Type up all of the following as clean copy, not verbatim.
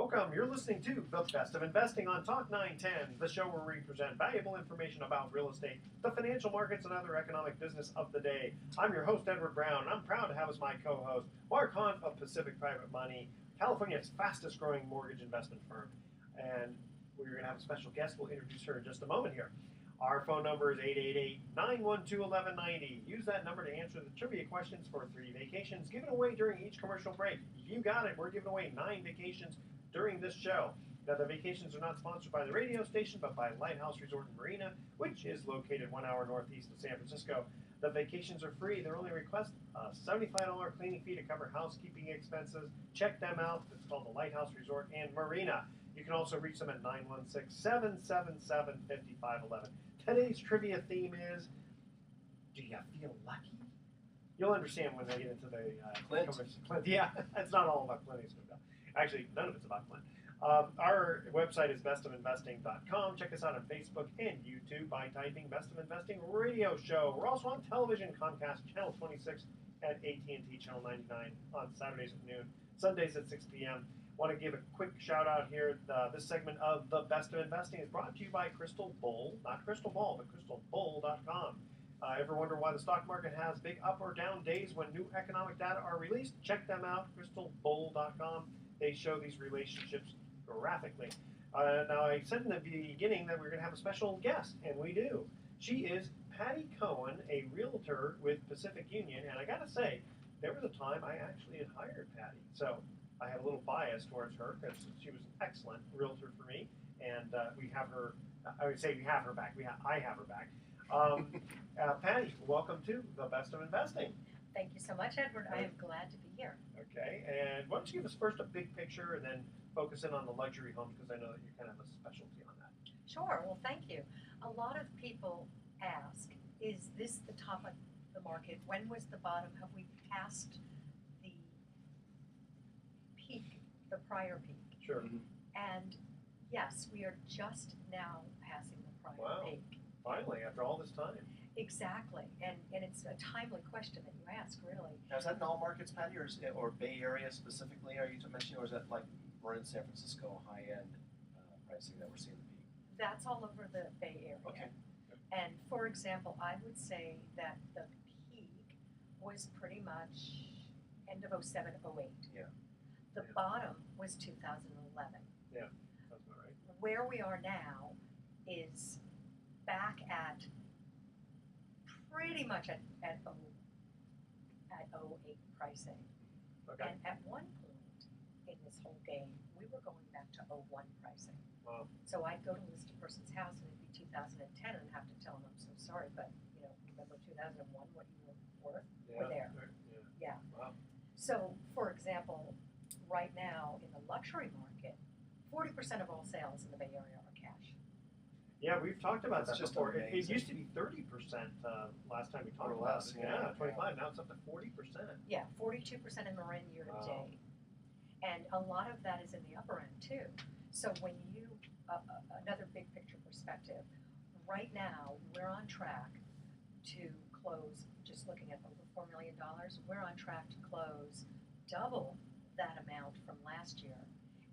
Welcome. You're listening to The Best of Investing on Talk 910, the show where we present valuable information about real estate, the financial markets, and other economic business of the day. I'm your host, Edward Brown, and I'm proud to have as my co-host Mark Hunt of Pacific Private Money, California's fastest growing mortgage investment firm. And we're going to have a special guest. We'll introduce her in just a moment here. Our phone number is 888-912-1190. Use that number to answer the trivia questions for 3 vacations given away during each commercial break. You got it. We're giving away 9 vacations during this show. Now, the vacations are not sponsored by the radio station, but by Lighthouse Resort and Marina, which is located 1 hour northeast of San Francisco. The vacations are free. Their only request, a $75 cleaning fee to cover housekeeping expenses. Check them out. It's called the Lighthouse Resort and Marina. You can also reach them at 916-777-5511. Today's trivia theme is, do you feel lucky? You'll understand when they get into the Clint. Yeah, it's not all about Clint Eastwood, though. Actually, none of it's about Clint. Our website is bestofinvesting.com. Check us out on Facebook and YouTube by typing Best of Investing Radio Show. We're also on television, Comcast Channel 26 and AT&T Channel 99 on Saturdays at noon, Sundays at 6 p.m. Want to give a quick shout out here. This segment of The Best of Investing is brought to you by Crystal Bull, not Crystal Ball, but crystalbull.com. Ever wonder why the stock market has big up or down days when new economic data are released? Check them out, crystalbull.com. They show these relationships graphically. Now, I said in the beginning that we're going to have a special guest, and we do. She is Patti Cohn, a realtor with Pacific Union, and I got to say, there was a time I actually had hired Patti. So I have a little bias towards her because she was an excellent realtor for me, and we have her. I would say we have her back. I have her back. Patti, welcome to The Best of Investing. Thank you so much, Edward. I am glad to be here. Okay, and why don't you give us first a big picture and then focus in on the luxury homes because I know that you kind of have a specialty on that. Sure. Well, thank you. A lot of people ask, is this the top of the market? When was the bottom? Have we passed the peak, the prior peak? Sure. And yes, we are just now passing the prior peak. Finally, after all this time. Exactly, and it's a timely question that you ask, really. Now, is that in all markets, Patti, or Bay Area specifically? Are you mentioning, or is that like Marin, San Francisco, high-end pricing that we're seeing the peak? That's all over the Bay Area. Okay. And for example, I would say that the peak was pretty much end of 07, 08. Yeah. The bottom was 2011. Yeah, that's about right. Where we are now is back at pretty much at 08 pricing. Okay. And at one point in this whole game, we were going back to 01 pricing. Wow. So I'd go to list a person's house and it'd be 2010 and have to tell them, I'm so sorry, but remember 2001, what you were worth? We're there. Yeah. Wow. So, for example, right now in the luxury market, 40% of all sales in the Bay Area are cash. Yeah, we've talked about That's that just before. It amazing. used to be 30% last time we talked Or about less, it. yeah. 25. Now it's up to 40%. Yeah, 42% in Marin year to Wow. date. And a lot of that is in the upper end too. So when you, another big picture perspective, right now we're on track to close, just looking at over $4 million, we're on track to close double that amount from last year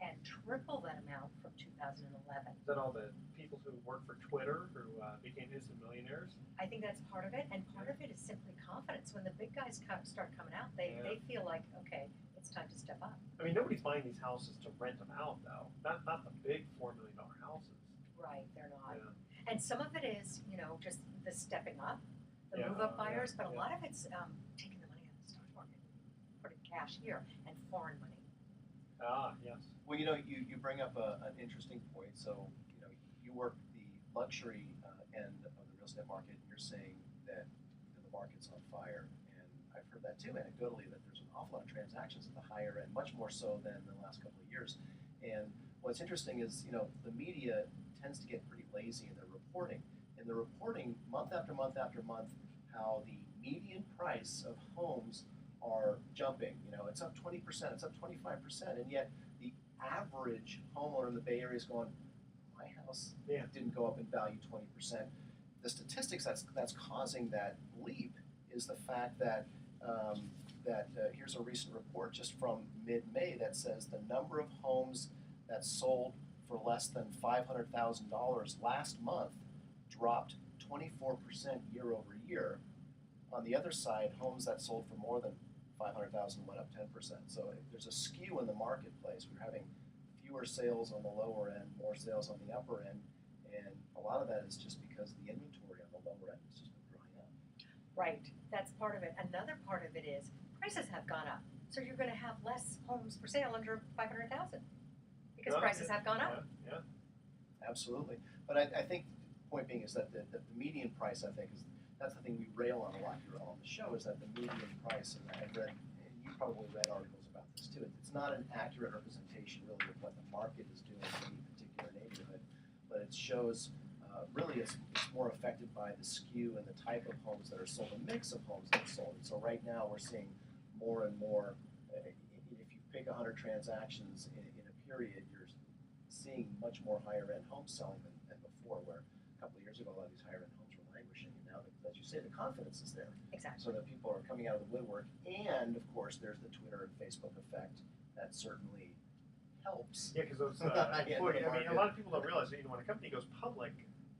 and triple that amount from 2011. Is that all the people who work for Twitter who became instant millionaires? I think that's part of it, and part of it is simply confidence. When the big guys start coming out, they feel like, okay, it's time to step up. I mean, nobody's buying these houses to rent them out, though. Not the big $4 million houses. Right, they're not. Yeah. And some of it is, just the stepping up, the Yeah, move-up buyers, yeah, but a yeah. lot of it's taking the money out of the stock market, putting cash here, and foreign money. Ah, yes. Well, you bring up an interesting point. So, you work the luxury end of the real estate market, and you're saying that the market's on fire. And I've heard that too, anecdotally, that there's an awful lot of transactions at the higher end, much more so than the last couple of years. And what's interesting is, the media tends to get pretty lazy in their reporting. And they're reporting month after month after month how the median price of homes are jumping. It's up 20%, it's up 25%, and yet the average homeowner in the Bay Area is going, my house didn't go up in value 20%. The statistics that's causing that leap is the fact that here's a recent report just from mid-May that says the number of homes that sold for less than $500,000 last month dropped 24% year over year. On the other side, homes that sold for more than 500,000 went up 10%. So there's a skew in the marketplace. We're having fewer sales on the lower end, more sales on the upper end, and a lot of that is just because the inventory on the lower end has just been drying up. Right, that's part of it. Another part of it is prices have gone up. So you're gonna have less homes for sale under 500,000 because prices have gone up. Yeah. Absolutely. But I think the point being is that the median price, I think, is that's the thing we rail on a lot here on the show, is that the median price, and I've read, and you probably read articles about this too, it's not an accurate representation really of what the market is doing in any particular neighborhood, but it shows really it's more affected by the skew and the type of homes that are sold, a mix of homes that are sold. And so right now we're seeing more and more, if you pick 100 transactions in a period, you're seeing much more higher end homes selling than before, where a couple of years ago a lot of these higher end homes were languishing, and now, as you say, the confidence is there. Exactly. So that people are coming out of the woodwork, and of course there's the Twitter and Facebook effect that certainly helps. Yeah, because those Yeah, employees, the I mean, a market. lot of people don't realize that when a company goes public,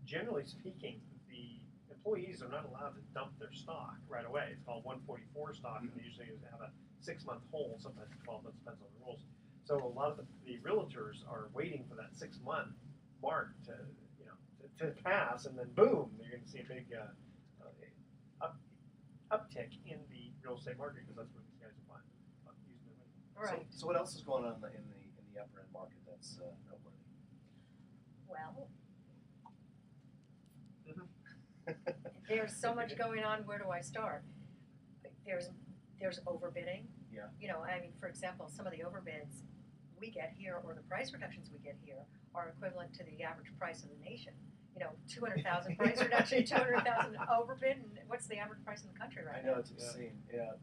generally speaking, the employees are not allowed to dump their stock right away. It's called 144 stock, and they usually have a 6-month hold, sometimes 12 months, depends on the rules. So a lot of the realtors are waiting for that 6-month mark to pass, and then boom, you're going to see a big uptick in the real estate market, because that's what these guys are buying, using their money. Right. So what else is going on in the upper end market that's noteworthy? Well, there's so much going on. Where do I start? There's overbidding. Yeah. You know, I mean, for example, some of the overbids we get here, or the price reductions we get here, are equivalent to the average price of the nation. You know, 200,000 price reduction, 200,000 overbid, and what's the average price in the country right I now? know, it's obscene. Yeah,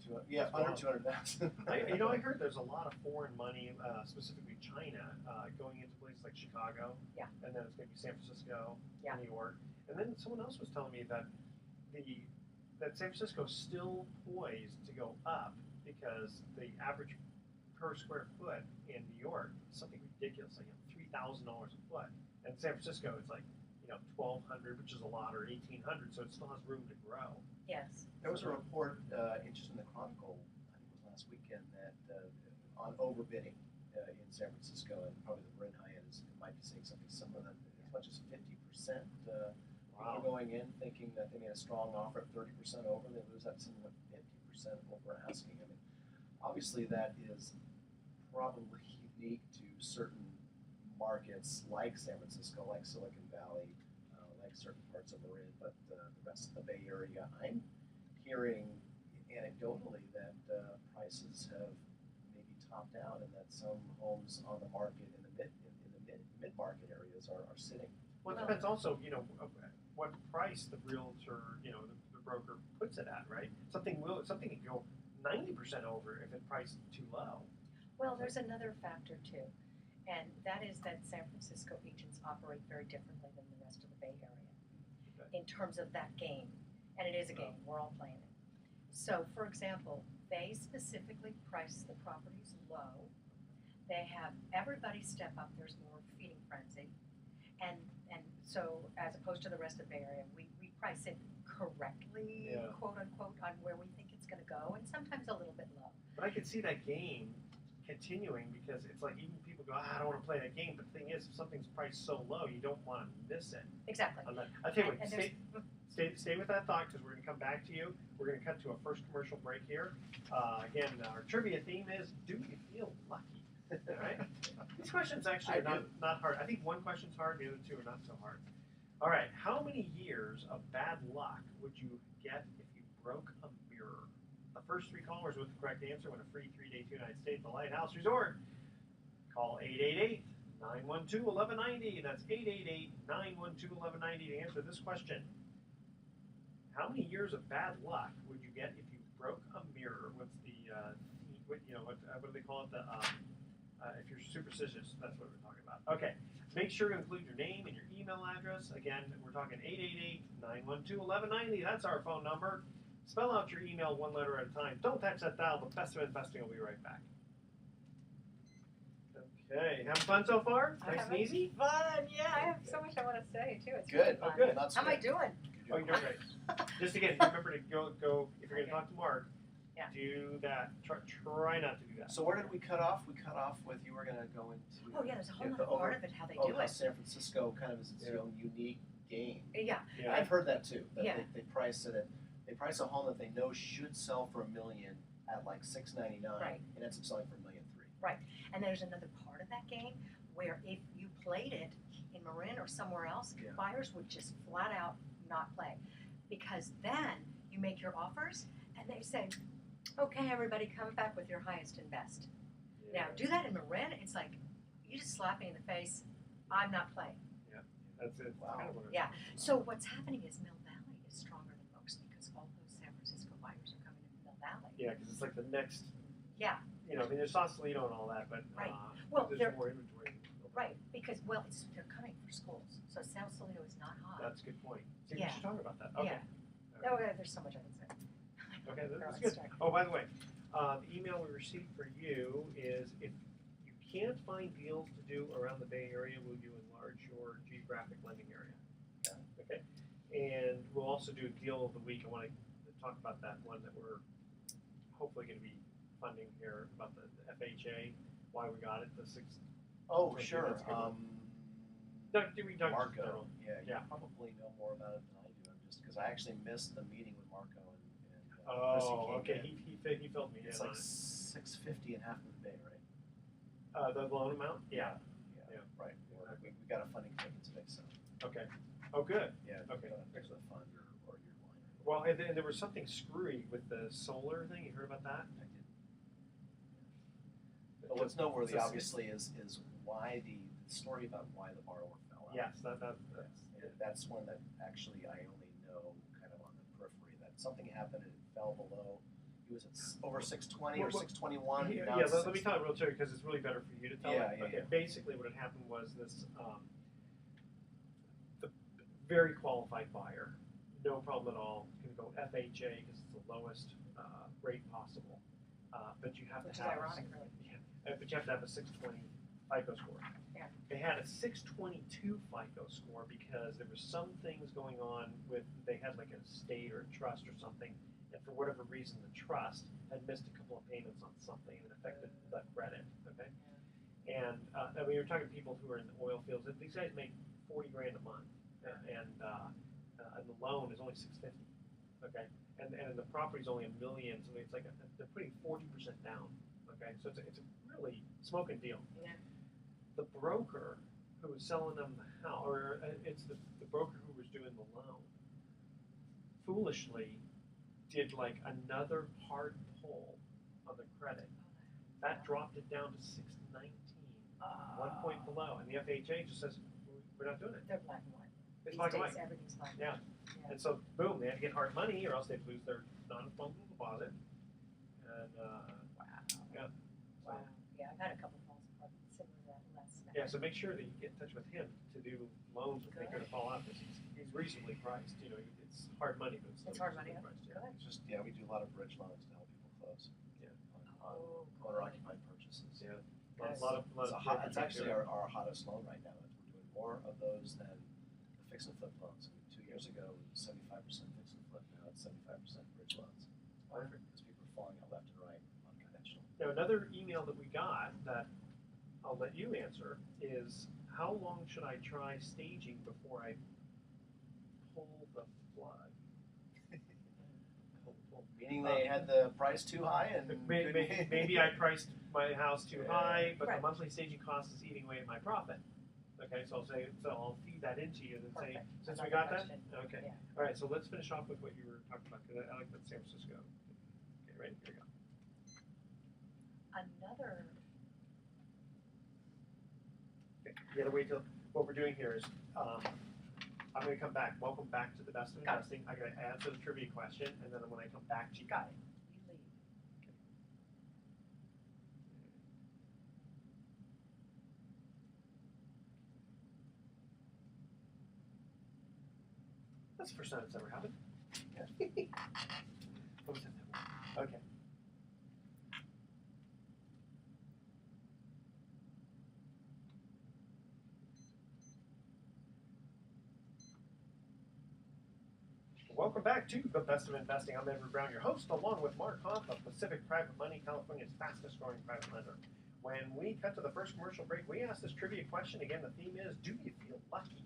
under 200,000. I heard there's a lot of foreign money, specifically China, going into places like Chicago. Yeah. And then it's going to be San Francisco, Yeah. New York. And then someone else was telling me that that San Francisco is still poised to go up, because the average per square foot in New York is something ridiculous, like $3,000 a foot. And San Francisco, it's like $1,200, which is a lot, or $1,800, so it still has room to grow. Yes. There was a report just in the Chronicle, I think it was last weekend, that on overbidding in San Francisco, and probably the Marin high end might be saying something similar, that as much as 50%. Wow. People going in thinking that they made a strong offer at 30% over, they lose that somewhat 50% over asking. I mean, obviously that is probably unique to certain markets like San Francisco, like Silicon Valley, like certain parts of Marin, but the rest of the Bay Area, I'm hearing anecdotally that prices have maybe topped out, and that some homes on the market in the mid-market areas are sitting. Well, it depends also, what price the realtor, the broker puts it at, right? Something can go 90% over if it's priced too low. Well, there's another factor too, and that is that San Francisco agents operate very differently than the rest of the Bay Area in terms of that game. And it is a game, we're all playing it. So, for example, they specifically price the properties low. They have everybody step up, there's more feeding frenzy. And so, as opposed to the rest of the Bay Area, we price it correctly, quote unquote, on where we think it's going to go, and sometimes a little bit low. But I can see that game continuing, because it's like, even people go, I don't want to play that game, but the thing is, if something's priced so low, you don't want to miss it. Exactly. I'll tell you what, stay with that thought, because we're going to come back to you. We're going to cut to a first commercial break here. Again, our trivia theme is, do you feel lucky? All right? These questions actually are not hard. I think one question's hard, the other two are not so hard. All right, how many years of bad luck would you get if you broke a mirror? The first 3 callers with the correct answer win a free 3-day 2-night stay at the Lighthouse Resort. Call 888-912-1190. That's 888-912-1190 to answer this question. How many years of bad luck would you get if you broke a mirror? What's the, what do they call it? If you're superstitious, that's what we're talking about. Okay, make sure to include your name and your email address. Again, we're talking 888-912-1190. That's our phone number. Spell out your email one letter at a time. Don't touch that dial. The Best of Investing will be right back. Okay, having fun so far? Nice and easy? Fun, yeah. I have so much I want to say too. It's Good. really fun. Oh, good. That's How am I good. doing? Oh, you're doing great. Just again, remember to go if you're going to Okay. talk to Mark, Yeah. do that. Try not to do that. So where did we cut off? We cut off with you were going to go into. Oh yeah, there's a whole Yeah, other the part of it how they Oh, do how it. San Francisco kind of is its Yeah. own unique game. Yeah. Yeah. I've heard that too. That Yeah. they price it at they price a home that they know should sell for $1 million at like $699, Right. and ends up selling for $1.3 million. And there's another part of that game where if you played it in Marin or somewhere else, Yeah. buyers would just flat out not play. Because then you make your offers and they say, okay, everybody come back with your highest and best. Yeah. Now, do that in Marin, it's like, you just slap me in the face, I'm not playing. That's it. Wow. Kind of what it- Yeah. So what's happening is Mill Valley is stronger than most because all those San Francisco buyers are coming into Mill Valley. Yeah, because it's like the next. Yeah. You know, I mean, there's Sausalito and all that, but Right. Well, there's they're- more inventory. Right, because, well, they're coming for schools, so Sausalito is not hot. That's a good point. See, we Yeah. should talk about that. Okay. Oh, yeah, there's so much I can say. Okay, Girl, that's let's good. start. Oh, by the way, the email we received for you is if you can't find deals to do around the Bay Area, will you enlarge your geographic lending area? Yeah. Okay. And we'll also do deal of the week. I want to talk about that one that we're hopefully going to be funding here about the FHA, why we got it, the six. Oh, Okay, sure. that's good. Doug, do we talk Marco. general? Yeah, you Yeah. probably know more about it than I do. I'm just because I actually missed the meeting with Marco and Oh, Chrissy okay. came in. He filled me in It's on like it. $650 in half of the bay, right? The loan amount? Yeah. Yeah. Yeah. Right. We got a funding ticket today, so Okay. Oh, good. yeah. Okay. Fix the fund or your line. Well, and there was something screwy with the solar thing. You heard about that? I did. But what's noteworthy, It's- obviously, is why the story about why the borrower fell out. Yes, that's That's one that actually I only know kind of on the periphery that something happened and it fell below. He was at over 620 or Well, 621. Yeah, now let it's me tell it real quick because it's really better for you to tell Yeah, it. yeah, Okay, yeah. basically what had happened was this the very qualified buyer, no problem at all, can go FHA because it's the lowest rate possible. But you have Which to is have ironic, really. but you have to have a 620 FICO score. Yeah. They had a 622 FICO score because there were some things going on with they had like a state or a trust or something, and for whatever reason the trust had missed a couple of payments on something and it affected the credit. Okay. And I mean, you're talking to people who are in the oil fields. These guys make $40,000 a month, and the loan is only $650. Okay, and the property's only $1 million, so it's like they're putting 40% down. Okay, so it's a really smoking deal. Yeah. The broker who was selling them the house, or it's the broker who was doing the loan, foolishly did like another hard pull on the credit. That dropped it down to 619, 1 point below, and the FHA just says we're not doing it. They're black and white. It's These black and days, white. everything's black and Yeah. white. And so boom, they had to get hard money, or else they'd lose their non-refundable deposit. And yeah. Wow. Yeah, I've had a couple calls similar to that last night. Yeah, so make sure that you get in touch with him to do loans if they're going to fall out because he's reasonably priced. You know, it's hard money, but It's hard money, reasonably priced. Yeah. It's just we do a lot of bridge loans to help people close. Yeah. On Oh, owner occupied purchases. Yeah. Yes. A lot of It's actually our hottest loan right now. We're doing more of those than the fix and flip loans. 2 years ago, it was 75% fix and flip. Now it's 75% bridge loans. Perfect. Because people are falling out left and right on conventional. Now, another email that we got that I'll let you answer is how long should I try staging before I pull the plug? Meaning they had the price too high and Maybe I priced my house too Yeah. high, but Right. the monthly staging cost is eating away at my profit. Okay, so I'll feed that into you and say, Perfect. since Another we got question. that, okay. Yeah. All right, so let's finish off with what you were talking about because I like that San Francisco. Okay, ready? Here we go. Another, Okay, you gotta wait till, what we're doing here is, I'm gonna come back, welcome back to the best of Got it. investing. I'm gonna answer the trivia question, and then when I come back to you. got it, you lead. That's the first time it's ever happened. Yeah. What was that? Okay. Welcome back to the Best of Investing. I'm Edward Brown, your host, along with Mark Hoff of Pacific Private Money, California's fastest growing private lender. When we cut to the first commercial break, we asked this trivia question. Again, the theme is, do you feel lucky?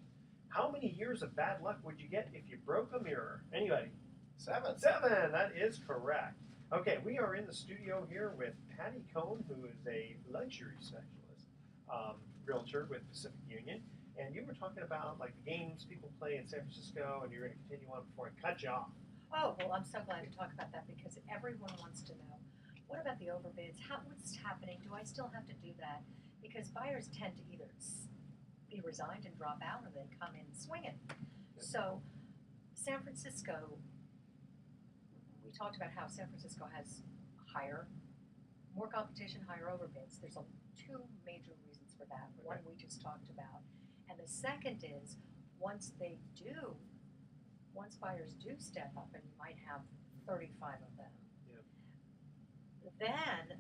How many years of bad luck would you get if you broke a mirror? Anybody? 7. 7. That is correct. Okay, we are in the studio here with Patti Cohn, who is a luxury specialist, realtor with Pacific Union. And you were talking about like the games people play in San Francisco, and you're going to continue on before I cut you off. Oh, well, I'm so glad to talk about that because everyone wants to know, what about the overbids? What's happening? Do I still have to do that? Because buyers tend to either be resigned and drop out, or they come in swinging. So San Francisco, we talked about how San Francisco has more competition, higher overbids. There's two major reasons for that. One we just talked about. And the second is, once buyers do step up, and you might have 35 of them, then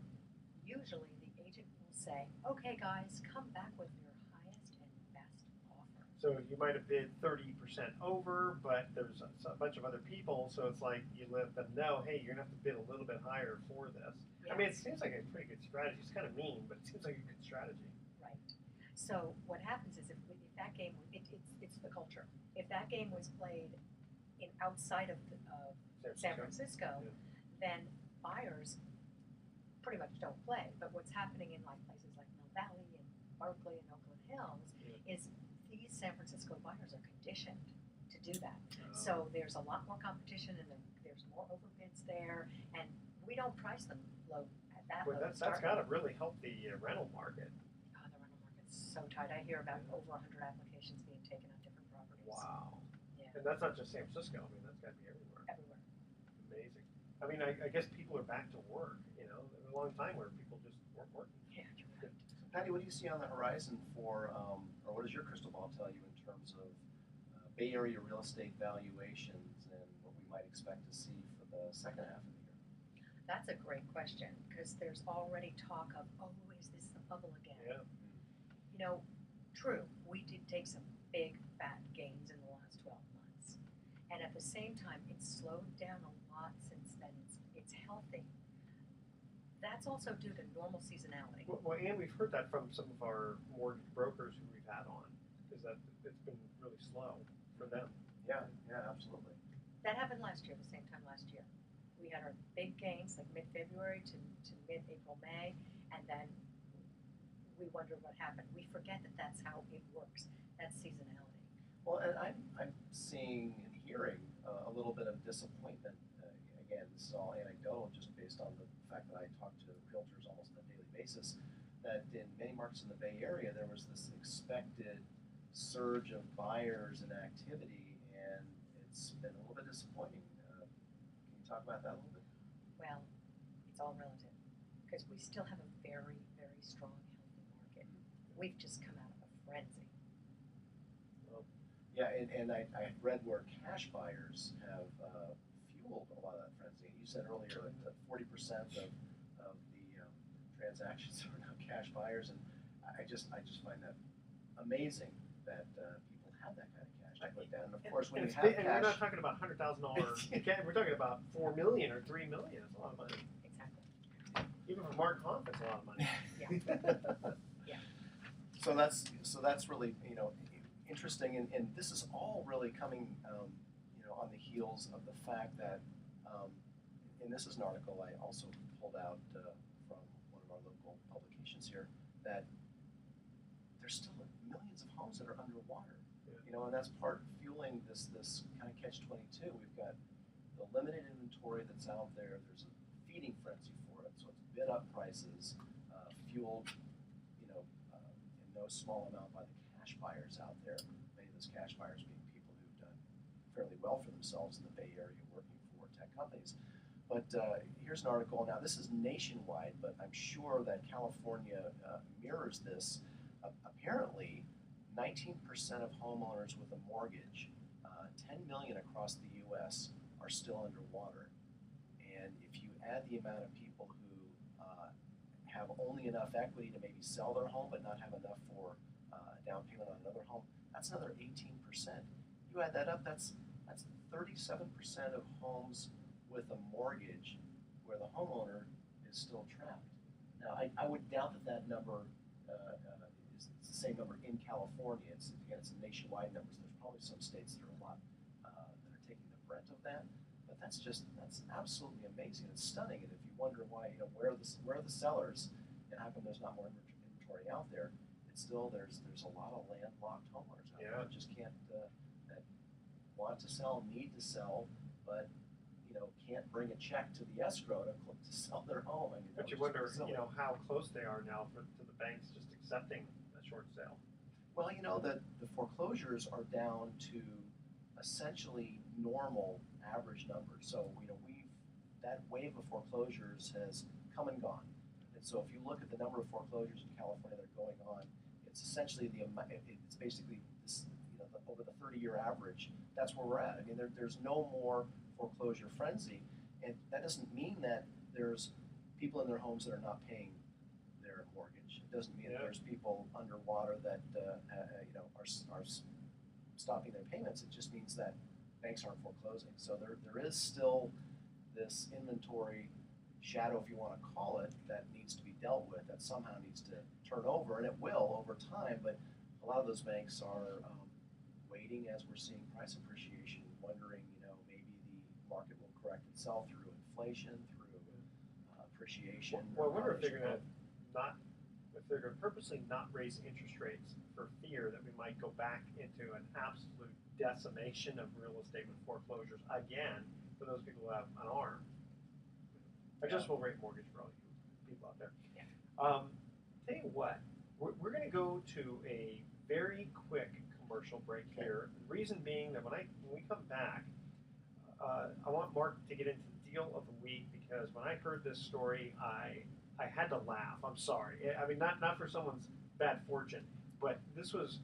usually the agent will say, okay guys, come back with your highest and best offer. So you might have bid 30% over, but there's a bunch of other people, so it's like you let them know, hey, you're going to have to bid a little bit higher for this. Yes. I mean, it seems like a pretty good strategy. It's kind of mean, but it seems like a good strategy. Right. So what happens is if that game, it's the culture. If that game was played outside of San Francisco, then buyers pretty much don't play. But what's happening in like places like Mill Valley and Berkeley and Oakland Hills is these San Francisco buyers are conditioned to do that. So there's a lot more competition, and there's more overbids there, and we don't price them low at that Well, low. that's got to really help the rental market. Oh, the rental market's so tight. I hear about over 100 applications being taken on different properties. Wow. Yeah. And that's not just San Francisco. I mean, that's got to be everywhere. Everywhere. Amazing. I mean, I guess people are back to work. You know, there was a long time where people just weren't working. Yeah, you're right. Patti, what do you see on the horizon for, or what does your crystal ball tell you in terms of Bay Area real estate valuations and what we might expect to see for the second half of the year? That's a great question, because there's already talk of, is this the bubble again? Yeah. You know, true, we did take some big, fat gains in the last 12 months. And at the same time, it's slowed down a lot since then. It's healthy. That's also due to normal seasonality. Well, and we've heard that from some of our mortgage brokers who we've had on, because it's been really slow for them. Yeah, absolutely. That happened last year, the same time last year. We had our big gains, like mid-February to mid-April, May, and then we wonder what happened. We forget that that's how it works. That's seasonality. Well, and I'm seeing and hearing a little bit of disappointment. Again, this is all anecdotal, just based on the fact that I talk to realtors almost on a daily basis, that in many markets in the Bay Area, there was this expected surge of buyers and activity, and it's been a little bit disappointing. Can you talk about that a little bit? Well, it's all relative, because we still have a very, very strong, healthy market. We've just come out of a frenzy. Yeah, and I read where cash buyers have fueled a lot of that frenzy. You said earlier that 40% of the transactions are now cash buyers, and I just find that amazing that people have that kind of cash to put down. And of course, when you have and cash, we're not talking about $100,000. We're talking about $4 million or $3 million. It's a lot of money. Exactly. Even for Mark Hoff, it's a lot of money. Yeah. So that's really interesting, and this is all really coming on the heels of the fact that, and this is an article I also pulled out from one of our local publications here, that there's still millions of homes that are underwater. And that's part fueling this kind of catch-22. We've got the limited inventory that's out there. There's a feeding frenzy for it, so it's bid up prices, fueled, in no small amount by the cash buyers out there. Many of those cash buyers being people who've done fairly well for themselves in the Bay Area working for tech companies. But here's an article. Now, this is nationwide, but I'm sure that California mirrors this. Apparently, 19% of homeowners with a mortgage, 10 million across the U.S., are still underwater. And if you add the amount of people who have only enough equity to maybe sell their home but not have enough for a down payment on another home, that's another 18%. You add that up, that's That's 37% of homes with a mortgage where the homeowner is still trapped. Now, I would doubt that number is the same number in California. It's a nationwide number. So there's probably some states that are a lot that are taking the brunt of that. But that's absolutely amazing. It's stunning. And if you wonder why, where are the sellers, and how come there's not more inventory out there? It's still there's a lot of landlocked homeowners out there that just can't that want to sell, need to sell, but can't bring a check to the escrow to sell their home. I mean, but you wonder, how close they are now to the banks just accepting a short sale. Well, the foreclosures are down to essentially normal average numbers. So, that wave of foreclosures has come and gone. And so if you look at the number of foreclosures in California that are going on, it's essentially it's basically this, over the 30-year average, that's where we're at. I mean, there's no more foreclosure frenzy, and that doesn't mean that there's people in their homes that are not paying their mortgage. It doesn't mean that there's people underwater that are stopping their payments. It just means that banks aren't foreclosing. So there is still this inventory shadow, if you want to call it, that needs to be dealt with, that somehow needs to turn over, and it will over time. But a lot of those banks are waiting, as we're seeing price appreciation, wondering, maybe the market will correct itself through inflation, through appreciation. Well, I wonder if they're going to purposely not raise interest rates for fear that we might go back into an absolute decimation of real estate with foreclosures again for those people who have an arm. Adjustable rate mortgage for all you people out there. Yeah. Tell you what, we're going to go to a very quick commercial break here. The reason being that when we come back, I want Mark to get into the deal of the week, because when I heard this story, I had to laugh. I'm sorry. I mean, not for someone's bad fortune, but this was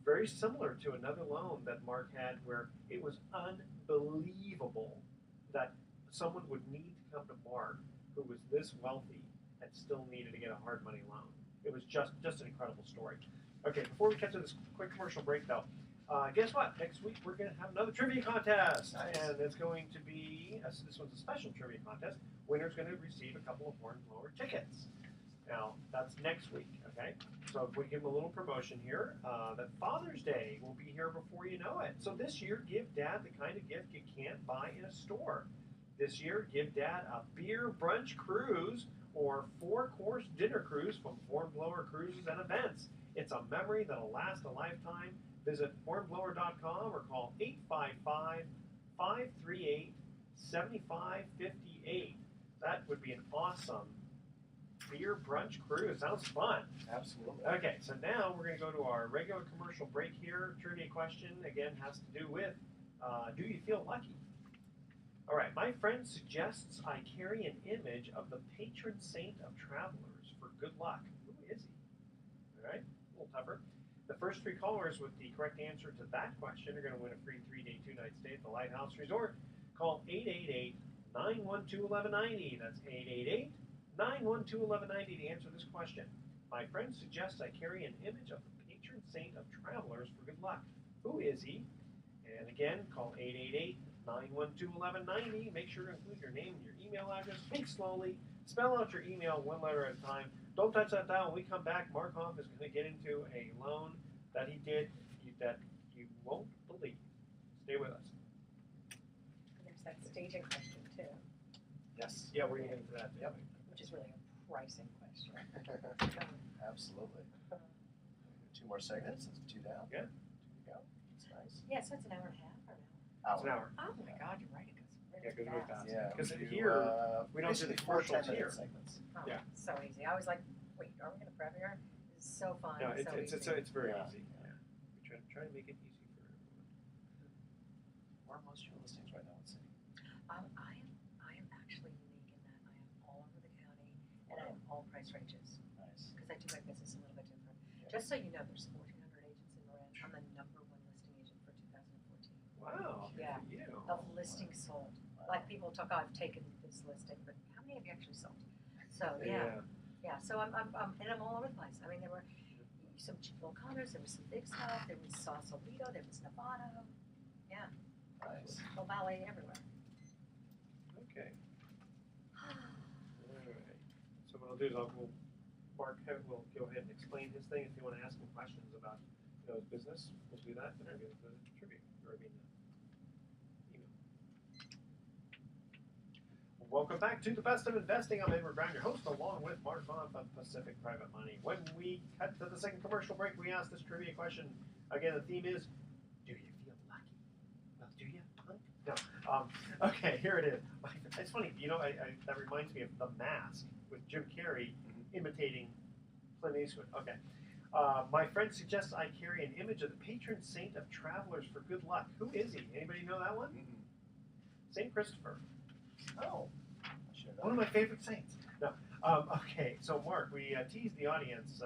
very similar to another loan that Mark had, where it was unbelievable that someone would need to come to Mark, who was this wealthy and still needed to get a hard money loan. It was just an incredible story. Okay, before we cut to this quick commercial break, though, guess what? Next week we're going to have another trivia contest, and it's going to be this one's a special trivia contest. Winner's going to receive a couple of Hornblower tickets. Now that's next week. Okay, so if we give them a little promotion here, that Father's Day will be here before you know it. So this year, give Dad the kind of gift you can't buy in a store. This year, give Dad a beer brunch cruise or 4-course dinner cruise from Hornblower Cruises and Events. It's a memory that'll last a lifetime. Visit hornblower.com or call 855-538-7558. That would be an awesome beer brunch cruise. Sounds fun. Absolutely. Okay, so now we're going to go to our regular commercial break here. Trivia question, again, has to do with, do you feel lucky? All right, my friend suggests I carry an image of the patron saint of travelers for good luck. Who is he? All right, a little tougher. The first 3 callers with the correct answer to that question are going to win a free 3-day, 2-night stay at the Lighthouse Resort. Call 888-912-1190. That's 888-912-1190 to answer this question. My friend suggests I carry an image of the patron saint of travelers for good luck. Who is he? And again, call 888-912-1190. Make sure to include your name and your email address. Think slowly. Spell out your email one letter at a time. Don't touch that dial. When we come back, Mark Hoff is going to get into a loan that he did that you won't believe. Stay with us. There's that staging question too, Yes. Yeah, we're going to get into that. Yep. which is really a pricing question. Absolutely. 2 more segments. It's 2 down. Yeah. 2 to go. It's nice. Yeah, so it's an hour and a half or no? It's an hour. Oh my God, you're right. It goes Yeah, really goes really fast. fast. Yeah. Because we do, here, we don't do the basically 4 commercials 10-minute here. segments. Oh, Yeah. So easy. I was like, wait, are we going to prep here? This is so fun. No, so easy. it's very Yeah. easy. Yeah. We try to make it easy for everyone. Where are most of your listings right now? Let's see. I am actually unique in that I am all over the county and I have all price ranges Nice. because I do my business a little bit different. Yeah. Just so you know, there's 1,400 agents in Marin. I'm the #1 listing agent for 2014 Wow. Yeah. Good for you. of listings sold. Like people talk, I've taken this listing, but how many have you actually sold? So yeah. So I'm all over the place. I mean, there were some cheap little condos, there was some big stuff, there was Sausalito, there was Nevada. Yeah. Nice. The ballet everywhere. Okay. All right. So what I'll do is Mark will go ahead and explain his thing. If you want to ask him questions about his business, we'll do that. Then I'll get the tribute, or I mean the email. Welcome back to the Best of Investing. I'm Edward Brown, your host, along with Mark Vaughn of Pacific Private Money. When we cut to the second commercial break, we asked this trivia question. Again, the theme is, do you feel lucky? Well, do you, punk? No. Okay, here it is. It's funny, that reminds me of The Mask with Jim Carrey imitating Clint Eastwood. Okay. My friend suggests I carry an image of the patron saint of travelers for good luck. Who is he? Anybody know that one? Saint Christopher. Oh, I should have One of known. my favorite saints. No. Okay, so Mark, we teased the audience.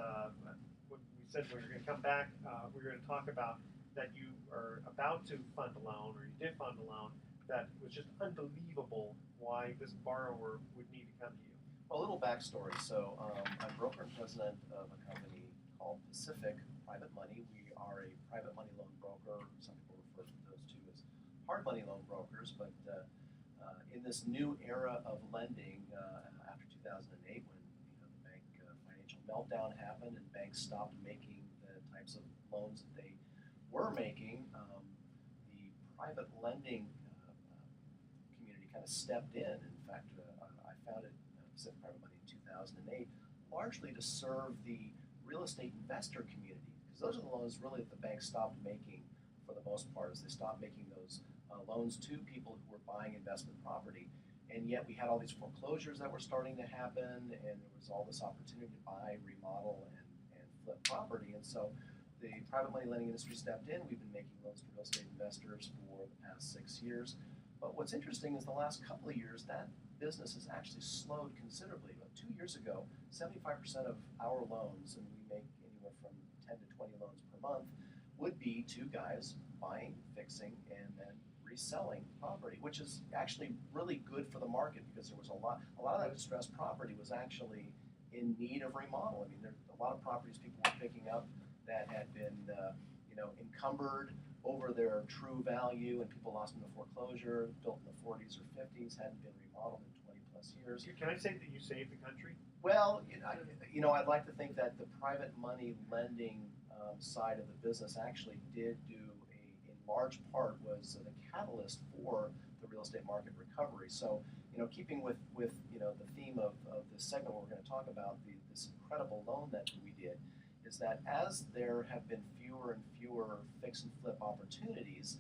We said we were going to come back. We were going to talk about that you are about to fund a loan, or you did fund a loan, that was just unbelievable why this borrower would need to come to you. Well, a little backstory. So I'm broker and president of a company called Pacific Private Money. We are a private money loan broker. Some people refer to those two as hard money loan brokers. But in this new era of lending, after 2008, when the bank financial meltdown happened and banks stopped making the types of loans that they were making, the private lending community kind of stepped in. In fact, I founded Pacific Private Money in 2008, largely to serve the real estate investor community, because those are the loans really that the banks stopped making for the most part, as they stopped making those loans to people who were buying investment property. And yet we had all these foreclosures that were starting to happen, and there was all this opportunity to buy, remodel, and flip property. And so the private money lending industry stepped in. We've been making loans to real estate investors for the past 6 years. But what's interesting is the last couple of years, that business has actually slowed considerably. About 2 years ago, 75% of our loans, and we make anywhere from 10 to 20 loans per month, would be two guys buying, fixing, and then reselling property, which is actually really good for the market, because there was a lot of that distressed property was actually in need of remodel. I mean, there are a lot of properties people were picking up that had been encumbered over their true value, and people lost them to foreclosure, built in the 40s or 50s, hadn't been remodeled in 20 plus years. Can I say that you saved the country? Well, I'd like to think that the private money lending side of the business actually did do in large part was the catalyst for the real estate market recovery. So, keeping with the theme of this segment, we're going to talk about this incredible loan that we did, is that as there have been fewer and fewer fix and flip opportunities,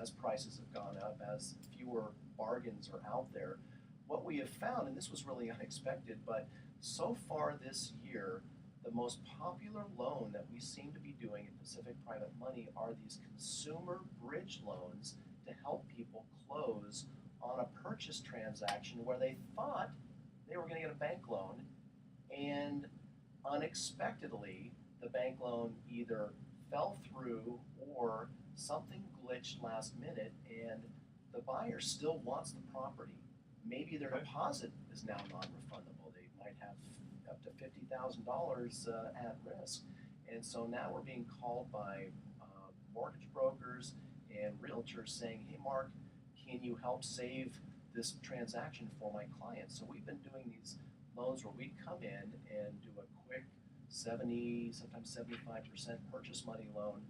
as prices have gone up, as fewer bargains are out there, what we have found, and this was really unexpected, but so far this year, the most popular loan that we seem to be doing at Pacific Private Money are these consumer bridge loans to help people close on a purchase transaction where they thought they were going to get a bank loan, and unexpectedly, the bank loan either fell through or something glitched last minute, and the buyer still wants the property. Maybe their deposit is now non-refundable. They might have up to $50,000 at risk. And so now we're being called by mortgage brokers and realtors saying, hey, Mark, can you help save this transaction for my clients? So we've been doing these loans where we come in and do a quick 70, sometimes 75% purchase money loan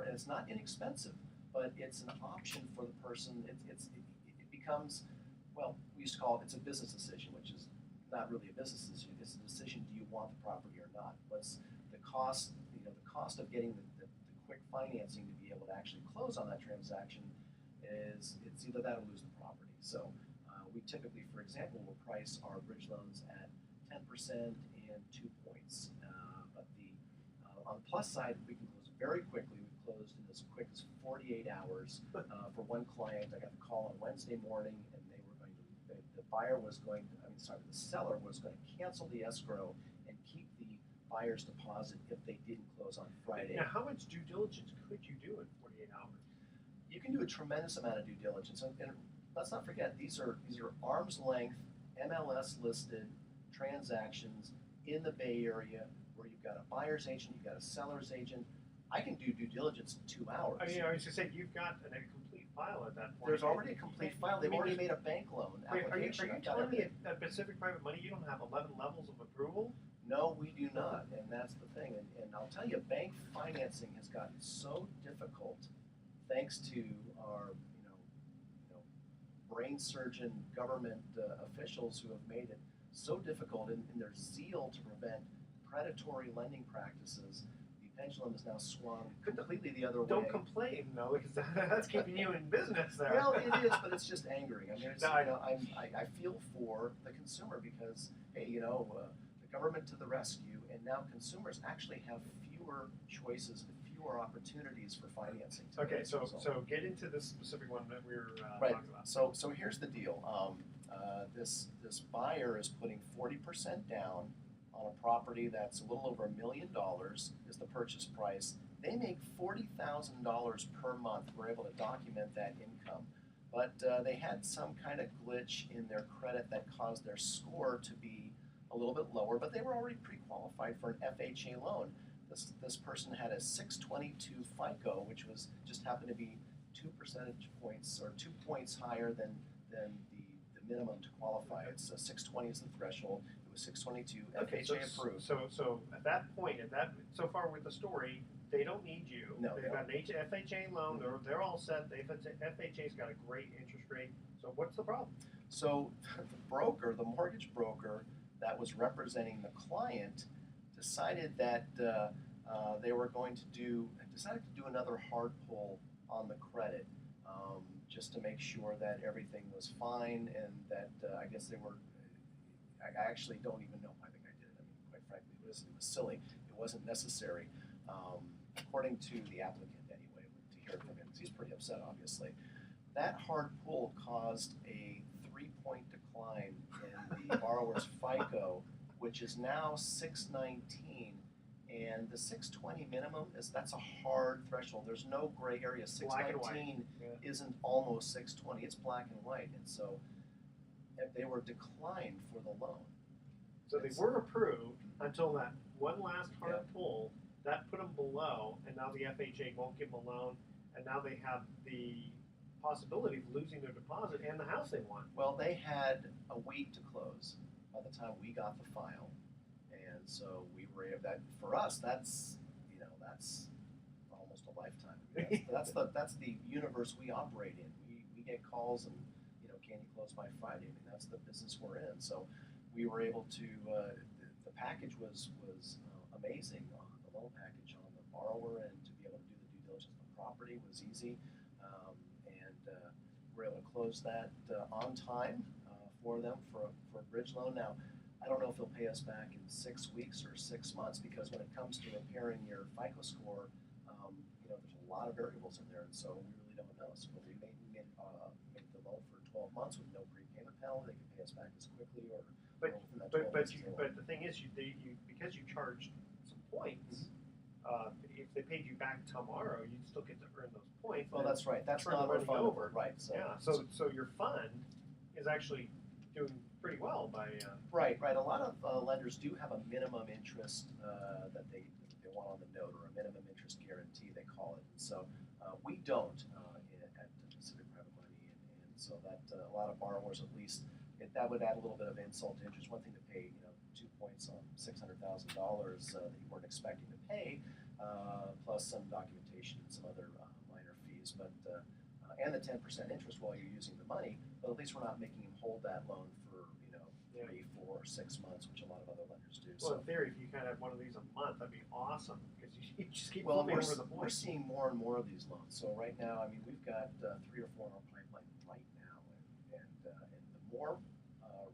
and it's not inexpensive, but it's an option for the person. It becomes, well, we used to call it's a business decision, which is not really a business decision. It's a decision: do you want the property or not? What's the cost? The cost of getting the quick financing to be able to actually close on that transaction it's either that or lose the property. So we typically, for example, will price our bridge loans at 10% and 2 points. But on the plus side, we can close very quickly. We've closed in as quick as 48 hours. For one client, I got a call on Wednesday morning, and the seller was going to cancel the escrow and keep the buyer's deposit if they didn't close on Friday. Now, how much due diligence could you do in 48 hours? You can do a tremendous amount of due diligence, and let's not forget, these are arm's length, MLS listed transactions in the Bay Area where you've got a buyer's agent, you've got a seller's agent. I can do due diligence in 2 hours. I mean, I was just saying, you've got a complete file at that point. There's already a complete file. They've I mean, already there's- made a bank loan Wait, application. are you I've got telling me everything. at Pacific Private Money you don't have 11 levels of approval? No, we do not, and that's the thing. And I'll tell you, bank financing has gotten so difficult thanks to our, brain surgeon government officials who have made it so difficult in their zeal to prevent predatory lending practices. The pendulum has now swung completely the other way. Don't complain, though, because that's keeping you in business there. Well, it is, but it's just angering. I mean, it's, No, I know. I feel for the consumer because, hey, the government to the rescue, and now consumers actually have fewer choices, fewer opportunities for financing. Okay, so get into this specific one that we were Right. talking about. So here's the deal. This buyer is putting 40% down on a property that's a little over $1 million is the purchase price. They make $40,000 per month. We're able to document that income. But they had some kind of glitch in their credit that caused their score to be a little bit lower, but they were already pre-qualified for an FHA loan. This person had a 622 FICO, which was just happened to be 2 percentage points or 2 points higher than the minimum to qualify. It's 620 is the threshold. It was 622 FHA approved. So at that point, so far with the story, they don't need you. No, They've got an FHA loan. They're all set. FHA's got a great interest rate. So what's the problem? So the mortgage broker that was representing the client, decided that they were going to decided to do another hard pull on the credit, just to make sure that everything was fine and that I guess they were. I actually don't even know. I think I did it. I mean, quite frankly, it was silly. It wasn't necessary, according to the applicant anyway. To hear from him, because he's pretty upset, obviously. That hard pull caused a 3-point decline in the borrower's FICO, which is now 619, and the 620 minimum that's a hard threshold. There's no gray area. 619 isn't almost 620. It's black and white, and so they were declined for the loan. So they were approved until that one last hard pull that put them below, and now the FHA won't give them a loan, and now they have the possibility of losing their deposit and the house they want. Well, they had a week to close by the time we got the file, and so we were able. That for us, that's almost a lifetime. I mean, that's the universe we operate in. We get calls and can you close by Friday? I mean, that's the business we're in. So we were able to. The package was amazing. The loan package on the borrower, and to be able to do the due diligence on the property was easy. We're able to close that on time for them for a bridge loan. Now, I don't know if they'll pay us back in 6 weeks or 6 months, because when it comes to repairing your FICO score, there's a lot of variables in there, and so we really don't know. So we made the loan for 12 months with no prepayment penalty. They can pay us back as quickly or within that 12 months. But the thing is, you because you charged some points. If they paid you back tomorrow, you'd still get to earn those points. Well, that's right. That's turn not the money over. Right. So, yeah. So your fund is actually doing pretty well by. Right. A lot of lenders do have a minimum interest that they want on the note, or a minimum interest guarantee, they call it. And so we don't at Pacific Private Money, and so that a lot of borrowers, at least, that would add a little bit of insult to interest. One thing to pay 2 points on $600,000 that you weren't expecting to pay, plus some documentation and some other minor fees, but and the 10% interest while you're using the money. But at least we're not making them hold that loan for 3, 4, 6 months, which a lot of other lenders do. Well, in theory, if you kind of have one of these a month, that'd be awesome, because you just keep Well, flipping over the we're points. seeing more and more of these loans. So right now, I mean, we've got 3 or 4 in our pipeline right now, and the more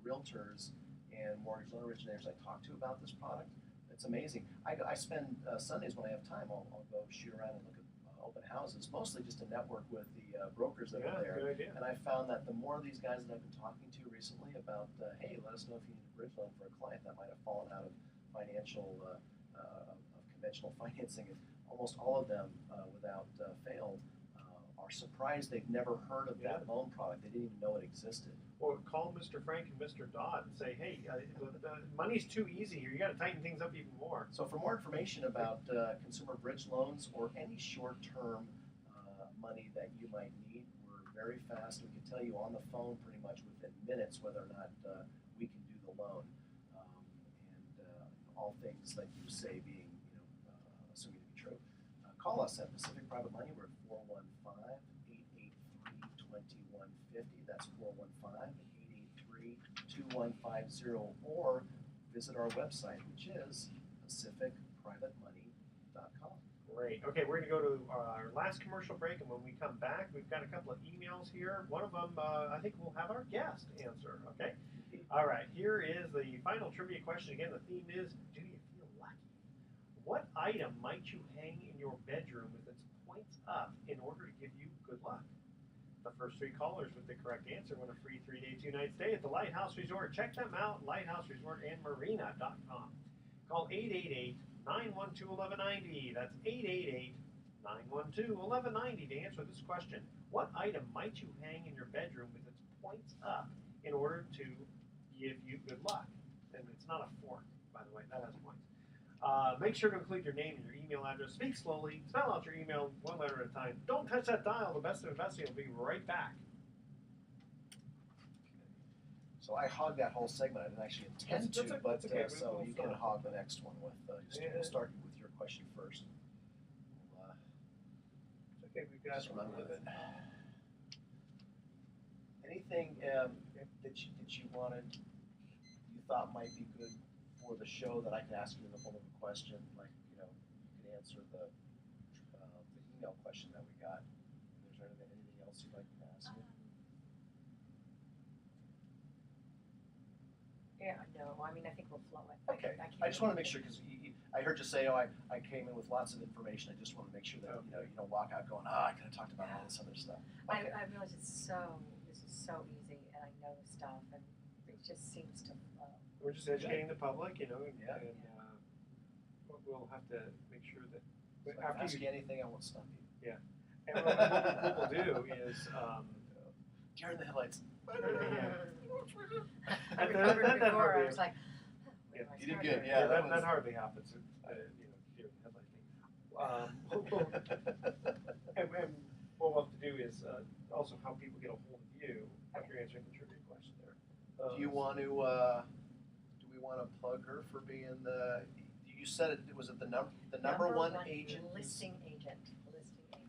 realtors and mortgage loan originators I talk to about this product, it's amazing. I spend Sundays when I have time, I'll go shoot around and look at open houses, mostly just to network with the brokers that are there. Good idea. And I found that the more of these guys that I've been talking to recently about, hey, let us know if you need a bridge loan for a client that might have fallen out of of conventional financing, and almost all of them, without fail, are surprised they've never heard of that loan product. They didn't even know it existed. Or call Mr. Frank and Mr. Dodd and say, hey, the money's too easy here. You got to tighten things up even more. So for more information about consumer bridge loans or any short-term money that you might need, we're very fast. We can tell you on the phone pretty much within minutes whether or not we can do the loan. All things that you say being, assuming to be true. Call us at Pacific Private Money. We're at 415-883-2150. That's 415-883-2150. Or visit our website, which is pacificprivatemoney.com. Great. Okay, we're going to go to our last commercial break, and when we come back, we've got a couple of emails here. One of them, I think we'll have our guest answer, okay? All right, here is the final trivia question. Again, the theme is, do you feel lucky? What item might you hang in your bedroom with its points up in order to give you good luck? The first three callers with the correct answer win a free 3-day, 2-night stay at the Lighthouse Resort. Check them out, Lighthouse Resort and Marina.com. Call 888-912-1190. That's 888-912-1190 to answer this question. What item might you hang in your bedroom with its points up in order to give you good luck? And it's not a fork, by the way, that has points. Make sure to include your name and your email address. Speak slowly, spell out your email one letter at a time. Don't touch that dial. The Best of Investing will be right back. So I hogged that whole segment. I didn't actually intend to, but okay. so you can hog the next one with, we'll start with your question first. Okay, we've got Just run with it. Anything that you wanted, you thought might be good for the show that I could ask you in the form of a question, like, you could answer the email question that we got. Is there anything else you'd like to ask me? Yeah, no, I mean, I think we'll flow it. Okay, I just want to make sure, because I heard you say, I came in with lots of information. I just want to make sure that, you don't walk out going, I could have talked about all this other stuff. Okay. I realize this is so easy, and I know the stuff, and it just seems to flow. We're just educating the public, and we'll have to make sure that So if I ask you anything, I won't stop you. Yeah. And what we'll do is deer in the headlights. I recovered before. I was like, yeah, you did good. Yeah, that hardly happens. Deer in the headlight thing. And what we'll have to do is also how people get a hold of you after answering the trivia question there. Do you want to? Do we want to plug her for being the? You said it was it the number one agent, listing agent,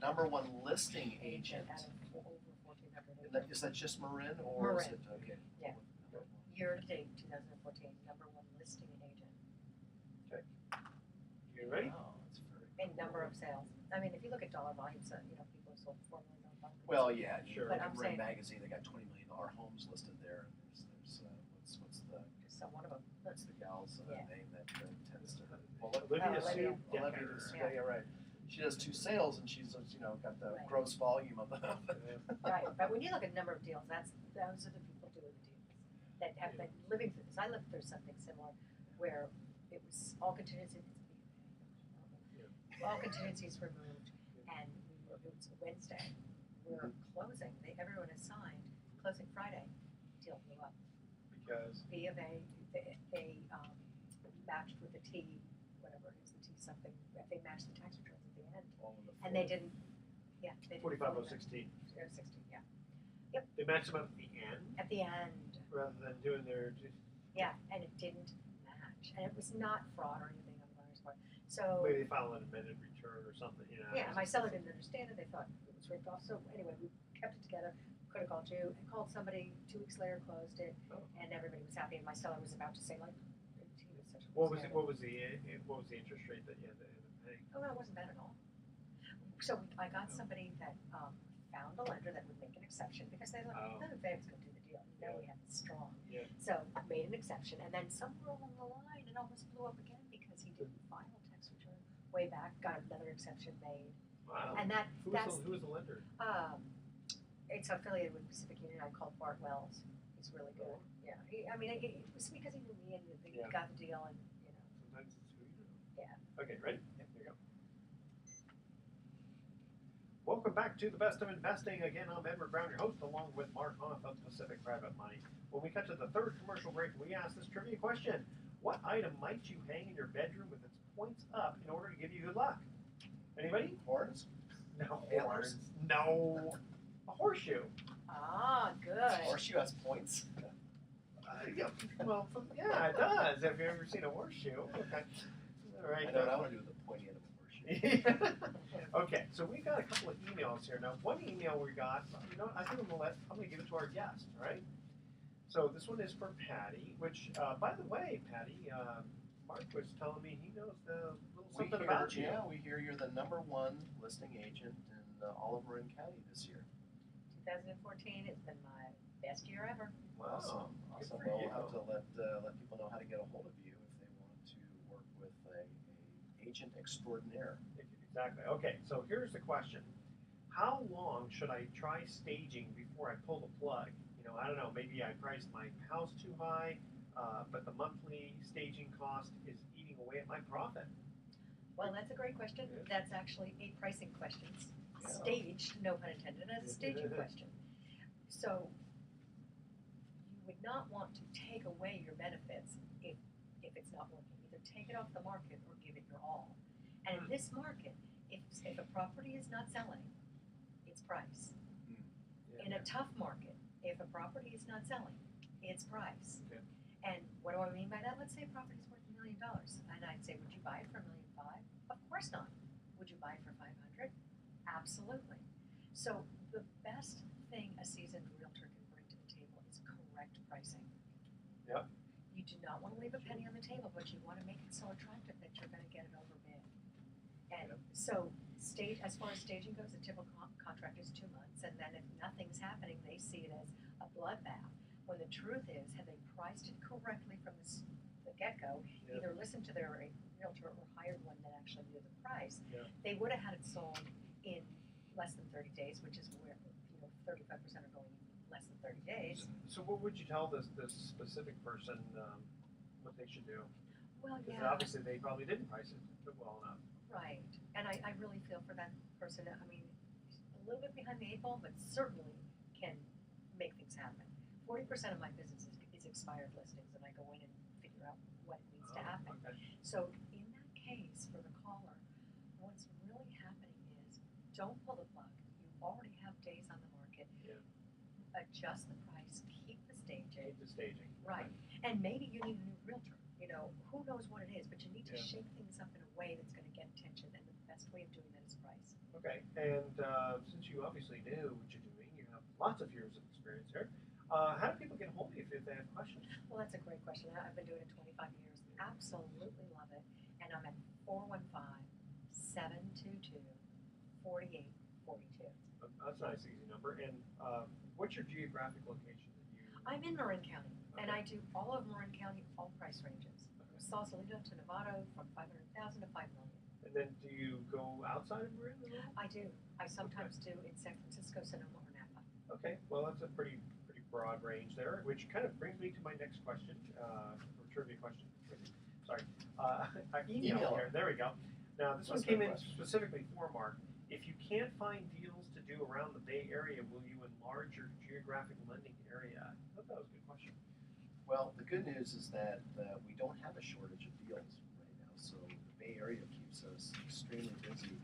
number one listing agent. Out of over 1,400 agents. Is that just Marin or Marin. is it okay? Yeah. Year to date, 2014, number one listing agent. Okay. You ready? Oh, that's very And cool. number of sales. I mean, if you look at dollar volumes, people have sold $4 million. Well, yeah, Sure. Look But at I'm Marin saying- magazine. They got $20 million homes listed there. There's what's the So one of them. That's the gal's Yeah. name that tends to. Olivia Olivia. Yeah, right. She does 2 sales, and she's got the Right. gross volume of the. Right, but when you look at number of deals, those are the people doing the deals that have been living through this. I lived through something similar where it was all contingencies, all contingencies removed, and it was Wednesday. We're closing. Everyone is signed. Closing Friday. Deal blew up. Because B of A, they matched with the T, whatever it is, the T something. They matched the tax returns at the end, and they didn't. Yeah, they didn't. 45016. 16, yeah. They match them up at the end At the end. rather than doing their. Yeah, and it didn't match, and it was not fraud or anything on the buyer's part. So Maybe they file an amended return or something. yeah, my seller didn't understand it. They thought it was ripped off. So anyway, we kept it together. Could have called you. I called somebody 2 weeks later, closed it, and everybody was happy. And my seller was about to say like, he was such a What was scammer. What was the interest rate that you had to end up paying? Oh no, it wasn't bad at all. So I got somebody that found a lender that would make an exception because they thought, Oh. no, Dave's going to do the deal. You know, we have it strong. Yeah. So made an exception, and then somewhere along the line, it almost blew up again because he didn't file a tax return way back. Got another exception made, Wow. and Who was the lender? it's affiliated with Pacific Union. I called Bart Wells. He's really good. Yeah. It was because he knew me and he Yeah. got the deal, and Sometimes it's who you know. Yeah. Okay, ready? Yep, here you go. Welcome back to the Best of Investing. Again, I'm Edward Brown, your host, along with Mark Hoff of Pacific Private Money. When we cut to the third commercial break, we ask this trivia question. What item might you hang in your bedroom with its points up in order to give you good luck? Anybody? Horns? No. Antlers? No. A horseshoe. Ah, good. Horseshoe has points. Yeah, well, yeah, it does. Have you ever seen a horseshoe? Okay. All right. I know what I want to do with the pointy end of a horseshoe. Okay, so we've got a couple of emails here. Now, one email we got, you know, I think I'm gonna give it to our guest, all right? So this one is for Patty, which, by the way, Patty, Mark was telling me he knows a little something about you. Yeah, we hear you're the #1 listing agent in all of Marin County this year. 2014 has been my best year ever. Wow. Awesome. Good for Well, you. we'll have to let people know how to get a hold of you if they want to work with a agent extraordinaire. Exactly. Okay, so here's the question. How long should I try staging before I pull the plug? You know, I don't know, maybe I priced my house too high, but the monthly staging cost is eating away at my profit. Well, that's a great question. Yeah. That's actually a pricing question. Yeah. Staged, no pun intended, as a staging question. So you would not want to take away your benefits if it's not working. Either take it off the market or give it your all. And in this market, if a property is not selling, it's price. Yeah. In a tough market, if a property is not selling, it's price. Okay. And what do I mean by that? Let's say a property's worth $1 million, and I'd say, would you buy it for $1.5 million? Of course not. Would you buy it for $500,000? Absolutely. So the best thing a seasoned realtor can bring to the table is correct pricing. Yep. You do not want to leave a penny on the table, but you want to make it so attractive that you're going to get it overbid. And so as far as staging goes, a typical contract is 2 months, and then if nothing's happening, they see it as a bloodbath. When the truth is, had they priced it correctly from the get-go, either listened to their realtor or hired one that actually knew the price, they would have had it sold in less than 30 days, which is where 35% are going less than 30 days. So what would you tell this specific person what they should do? Well, Because yeah. obviously they probably didn't price it well enough. Right, and I really feel for that person. I mean, a little bit behind the 8 ball, but certainly can make things happen. 40% of my business is expired listings, and I go in and figure out what needs to happen. Okay. So in that case, for the caller, what's really happening is don't pull the plug. You already have days on the market. Yeah. Adjust the price, keep the staging. Keep the staging. Right, and maybe you need a new realtor. You know, who knows what it is, but you need to Yeah. shake things up in a way that's going to get attention, and the best way of doing that is price. Okay, and since you obviously knew what you're doing, you have lots of years of experience here. How do people get a hold of you if they have questions? Well, that's a great question. I've been doing it 25 years. Absolutely love it. And I'm at 415-722-4842. That's a nice, easy number. And what's your geographic location that you? I'm in Marin County, and Okay. I do all of Marin County, all price ranges. Sausalito to Novato, from 500,000 to 5 million. And then do you go outside of Marin at all? I do. I sometimes do in San Francisco, Sonoma, or Napa. Okay, well that's a pretty broad range there, which kind of brings me to my next question, or trivia question. Sorry, our email here. There we go. Now this one That's came my in question. specifically for Mark. If you can't find deals to do around the Bay Area, will you enlarge your geographic lending area? I thought that was a good question. Well, the good news is that we don't have a shortage of deals right now, so the Bay Area keeps us extremely busy.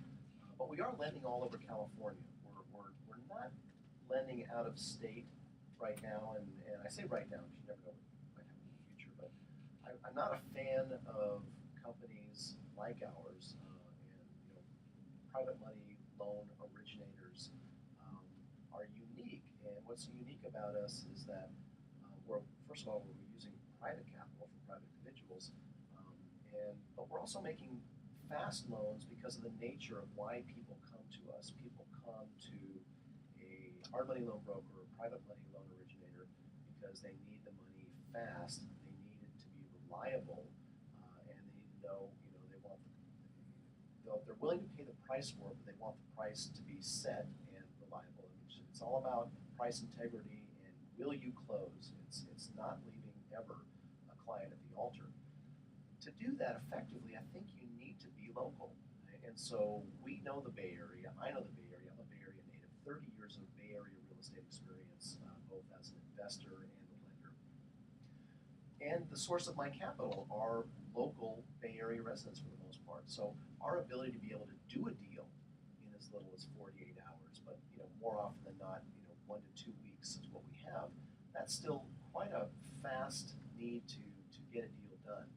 But we are lending all over California. We're not lending out of state right now, and I say right now, because you never know what might happen in the future, but I'm not a fan of companies like ours, and private money loan originators are unique, and what's unique about us is that first of all, we're using private capital from private individuals, but we're also making fast loans because of the nature of why people come to us. People come to a hard money loan broker or private money loan originator because they need the money fast, they need it to be reliable, and they need to know, they're willing to pay the price for it, but they want the price to be set and reliable. It's all about price integrity and will you close. It's not leaving ever a client at the altar. To do that effectively, I think you need to be local. And so we know the Bay Area. I know the Bay Area. I'm a Bay Area native. 30 years of Bay Area real estate experience, both as an investor and a lender. And the source of my capital are local Bay Area residents for the most part. So our ability to be able to do a deal in as little as 48 hours but more often than not, 1 to 2 weeks is what we have. That's still quite a fast need to get a deal done.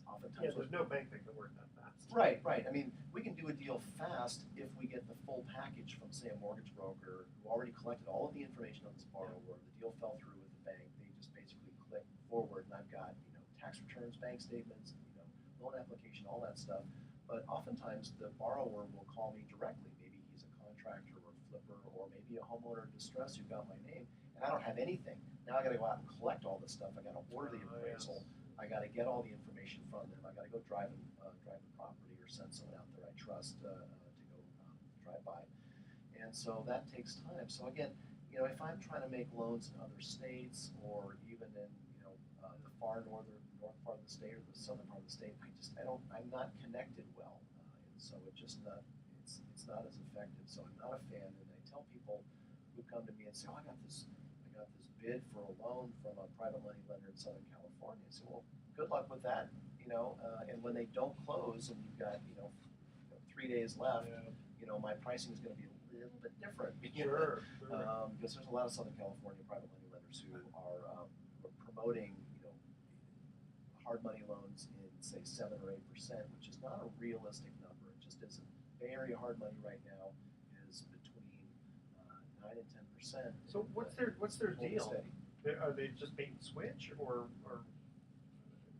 Oftentimes, Yeah, there's no bank that can work that fast. Right. I mean, we can do a deal fast if we get the full package from, say, a mortgage broker who already collected all of the information on this borrower. The deal fell through with the bank. They just basically click forward, and I've got tax returns, bank statements, loan application, all that stuff. But oftentimes the borrower will call me directly. Maybe he's a contractor or a flipper, or maybe a homeowner in distress who got my name, and I don't have anything. Now I got to go out and collect all this stuff. I got to order the appraisal. I got to get all the information from them. I got to go drive the property or send someone out there I trust to go drive by. And so that takes time. So again, if I'm trying to make loans in other states or even in the far north part of the state or the southern part of the state, I'm not connected well, and so it's not as effective. So I'm not a fan. And I tell people who come to me and say, "Oh, I got this bid for a loan from a private money lender in Southern California." I say, "Well, good luck with that." And when they don't close and you've got 3 days left, my pricing is going to be a little bit different. Sure. Because there's a lot of Southern California private money lenders who are promoting hard money loans in, say, 7 or 8%, which is not a realistic number. It just isn't. Bay Area hard money right now is between 9 and 10%. So what's their deal? Steady. Are they just bait and switch, or what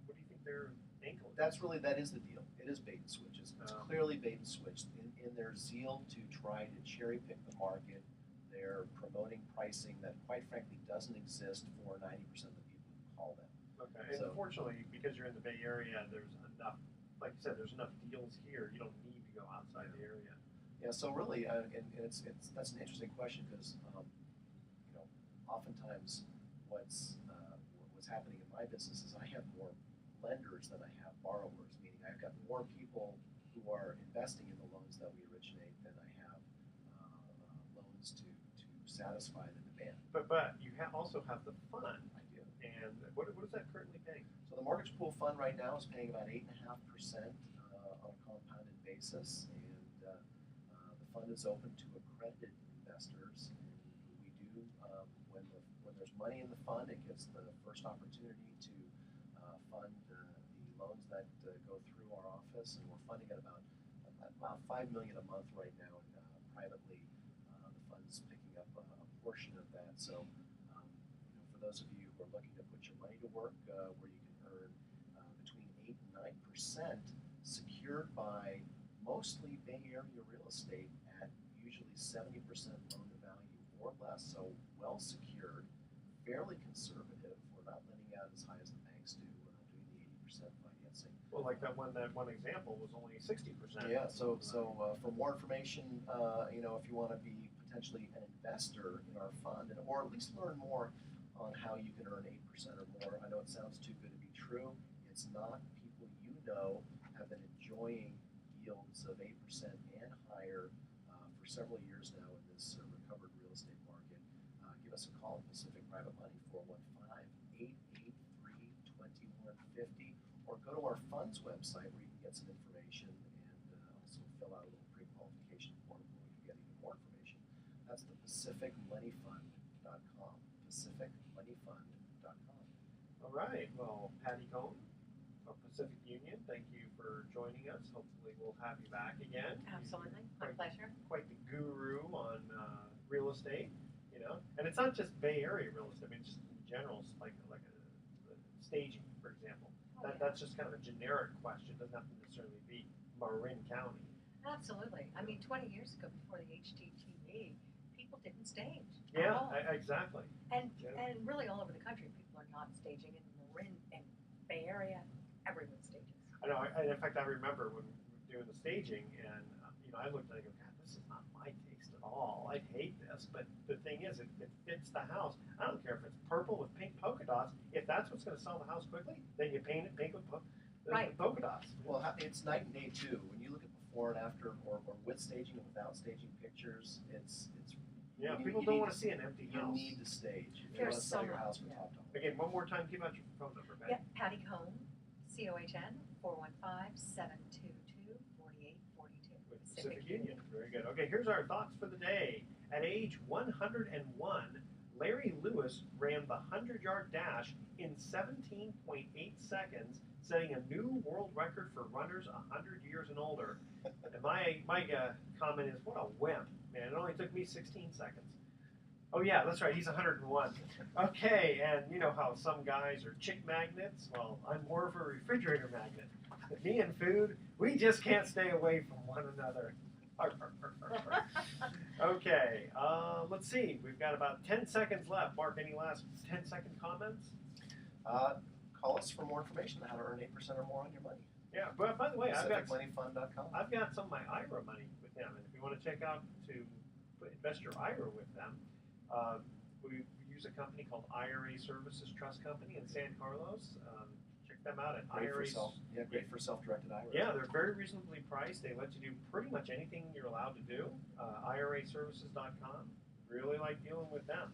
do you think their angle is? That is the deal. It is bait and switch. It's clearly bait and switch. In their zeal to try to cherry pick the market, they're promoting pricing that, quite frankly, doesn't exist for 90% of the people who call them. Okay. And unfortunately, because you're in the Bay Area, there's enough. Like you said, there's enough deals here. You don't need to go outside the area. Yeah. So really, and that's an interesting question because oftentimes what's happening in my business is I have more lenders than I have borrowers. Meaning I've got more people who are investing in the loans that we originate than I have loans to satisfy the demand. But you also have the fund. I do. And what is that currently paying? So the mortgage pool fund right now is paying about 8.5% on a compounded basis, and the fund is open to accredited investors. And we do when there's money in the fund, it gets the first opportunity to fund the loans that go through our office, and we're funding at about $5 million a month right now. And privately, the fund's picking up a portion of that. So, for those of you who are looking to put your money to work, where you can earn between 8 and 9%, secured by mostly Bay Area real estate at usually 70% loan to value or less, so well secured, fairly conservative. We're not lending out as high as the banks do. We're not doing the 80% financing. Well, like that one example was only 60%. Yeah. So for more information, if you want to be potentially an investor in our fund, or at least learn more on how you can earn 8% or more. I know it sounds too good to be true. It's not. People have been enjoying yields of 8% and higher for several years now in this recovered real estate market. Give us a call at Pacific Private Money, 415-883-2150, or go to our fund's website where you can get some information and also fill out a little pre-qualification form where we can get even more information. That's the PacificMoneyFund.com. PacificMoneyFund.com. All right. Well, Patti Cohn of Pacific Union, thank you for joining us. Hopefully, we'll have you back again. Absolutely, my pleasure. Quite the guru on real estate, And it's not just Bay Area real estate. I mean, just in general, like a staging, for example. That's just kind of a generic question. It doesn't have to necessarily be Marin County. Absolutely. I mean, 20 years ago, before the HGTV, people didn't stage. Yeah, exactly. And really all over the country, people are not staging. In Marin and Bay Area, everyone stages. I know. In fact, I remember when we were doing the staging, and I looked and I go, God, this is not my taste at all. I hate this. But the thing is, it fits the house. I don't care if it's purple with pink polka dots. If that's what's going to sell the house quickly, then you paint it pink with polka dots. Well, it's night and day too. When you look at before and after, or with staging and without staging pictures, it's people don't want to see an empty house. You need to stage. If you want to sell your house for top dollar. Again, one more time, give out your phone number, Patty. Yep, Patti Cohn, COHN, 415-722-4842. Pacific Union. Very good. Okay, here's our thoughts for the day. At age 101, Larry Lewis ran the 100-yard dash in 17.8 seconds, setting a new world record for runners 100 years and older. And my comment is, what a wimp, man. It only took me 16 seconds. Oh, yeah, that's right. He's 101. Okay, and you know how some guys are chick magnets? Well, I'm more of a refrigerator magnet. Me and food, we just can't stay away from one another. Okay, let's see. We've got about 10 seconds left. Mark, any last 10-second comments? Call us for more information on how to earn 8% or more on your money. Yeah, but by the way, I've got some of my IRA money with them, and if you want to check out to invest your IRA with them, we use a company called IRA Services Trust Company in San Carlos. Check them out at Great IRA. great for self-directed IRAs. Yeah, they're very reasonably priced. They let you do pretty much anything you're allowed to do. IRAservices.com. Really like dealing with them.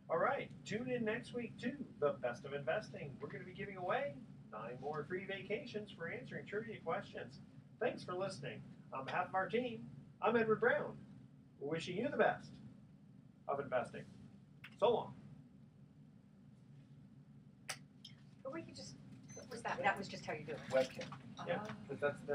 All right, tune in next week to The Best of Investing. We're going to be giving away 9 more free vacations for answering trivia questions. Thanks for listening. On behalf of our team, I'm Edward Brown. We're wishing you the best of investing. So long. Or we could just, what was that? That was just how you do it. Webcam. Yeah, Oh. but that's